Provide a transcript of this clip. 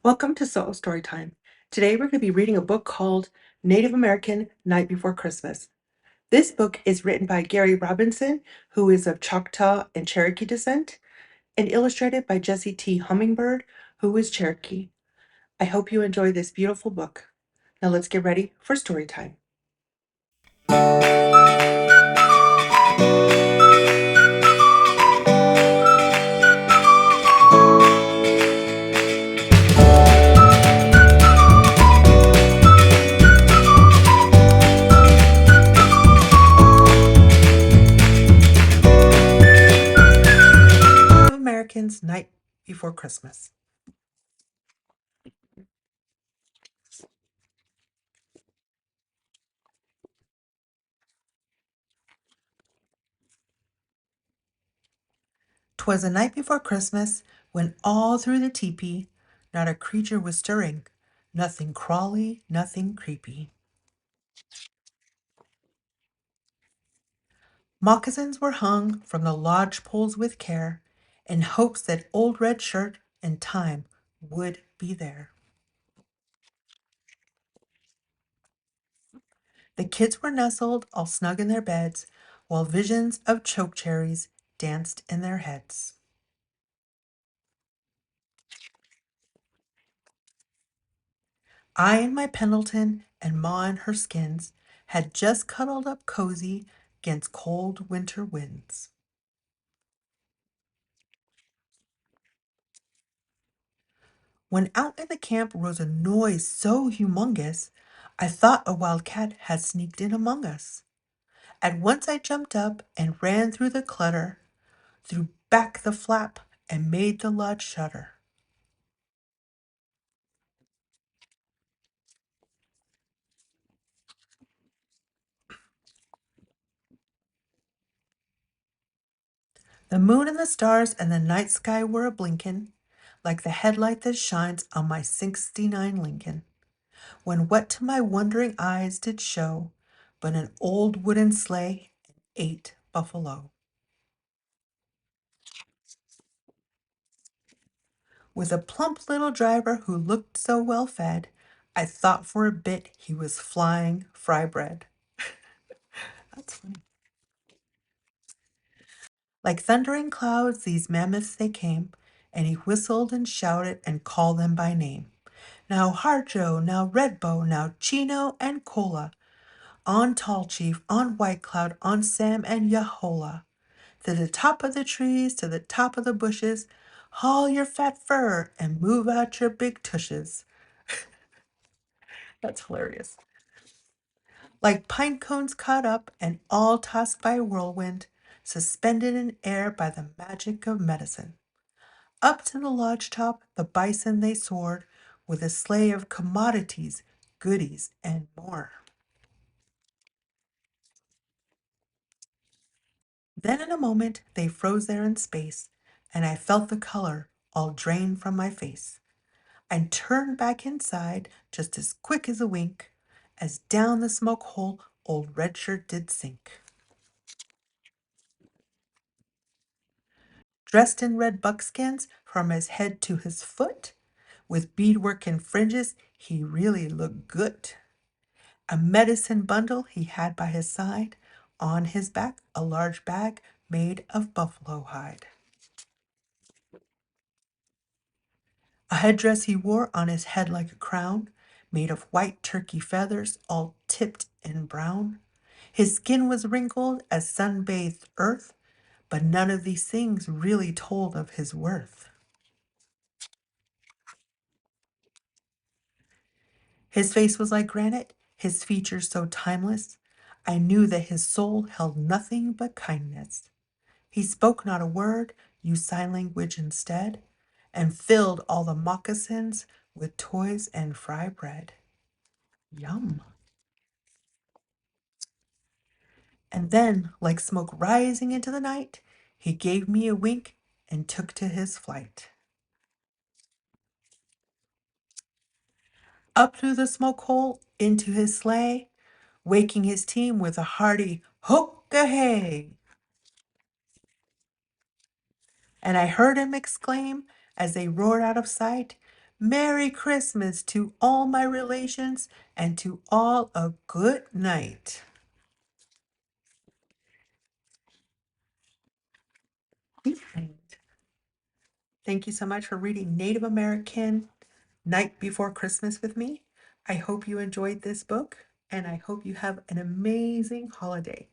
Welcome to Soul Storytime. Today we're going to be reading a book called Native American Night Before Christmas. This book is written by Gary Robinson, who is of Choctaw and Cherokee descent, and illustrated by Jesse T. Hummingbird, who is Cherokee. I hope you enjoy this beautiful book. Now let's get ready for story time. 'Americans Night Before Christmas. 'Twas the night before Christmas, when all through the teepee not a creature was stirring, nothing crawly, nothing creepy. Moccasins were hung from the lodge poles with care, in hopes that old Red Shirt and Time would be there. The kids were nestled all snug in their beds, while visions of chokecherries danced in their heads. I in my Pendleton and Ma in her skins had just cuddled up cozy 'gainst cold winter winds. When out in the camp rose a noise so humongous, I thought a wildcat had sneaked in among us. At once I jumped up and ran through the clutter, threw back the flap, and made the lodge shudder. The moon and the stars and the night sky were a blinkin', like the headlight that shines on my '69 Lincoln, when what to my wondering eyes did show but an old wooden sleigh and 8 buffalo. With a plump little driver who looked so well fed, I thought for a bit he was flying fry bread. That's funny. Like thundering clouds, these mammoths they came, and he whistled and shouted and called them by name. Now Harjo, now Redbow, now Chino and Cola, on Tall Chief, on White Cloud, on Sam and Yahola. To the top of the trees, to the top of the bushes, haul your fat fur and move out your big tushes. That's hilarious. Like pine cones caught up and all tossed by a whirlwind, suspended in air by the magic of medicine. Up to the lodge top the bison they soared, with a sleigh of commodities, goodies, and more. Then in a moment they froze there in space, and I felt the color all drain from my face. I turned back inside just as quick as a wink, as down the smoke hole old Red Shirt did sink. Dressed in red buckskins from his head to his foot, with beadwork and fringes, he really looked good. A medicine bundle he had by his side, on his back a large bag made of buffalo hide. A headdress he wore on his head like a crown, made of white turkey feathers all tipped in brown. His skin was wrinkled as sun-bathed earth, but none of these things really told of his worth. His face was like granite, his features so timeless. I knew that his soul held nothing but kindness. He spoke not a word, used sign language instead, and filled all the moccasins with toys and fry bread. Yum. And then, like smoke rising into the night, he gave me a wink and took to his flight. Up through the smoke hole into his sleigh, waking his team with a hearty hook-a-hey. And I heard him exclaim as they roared out of sight, Merry Christmas to all my relations and to all a good night. Thank you so much for reading Native American Night Before Christmas with me. I hope you enjoyed this book, and I hope you have an amazing holiday.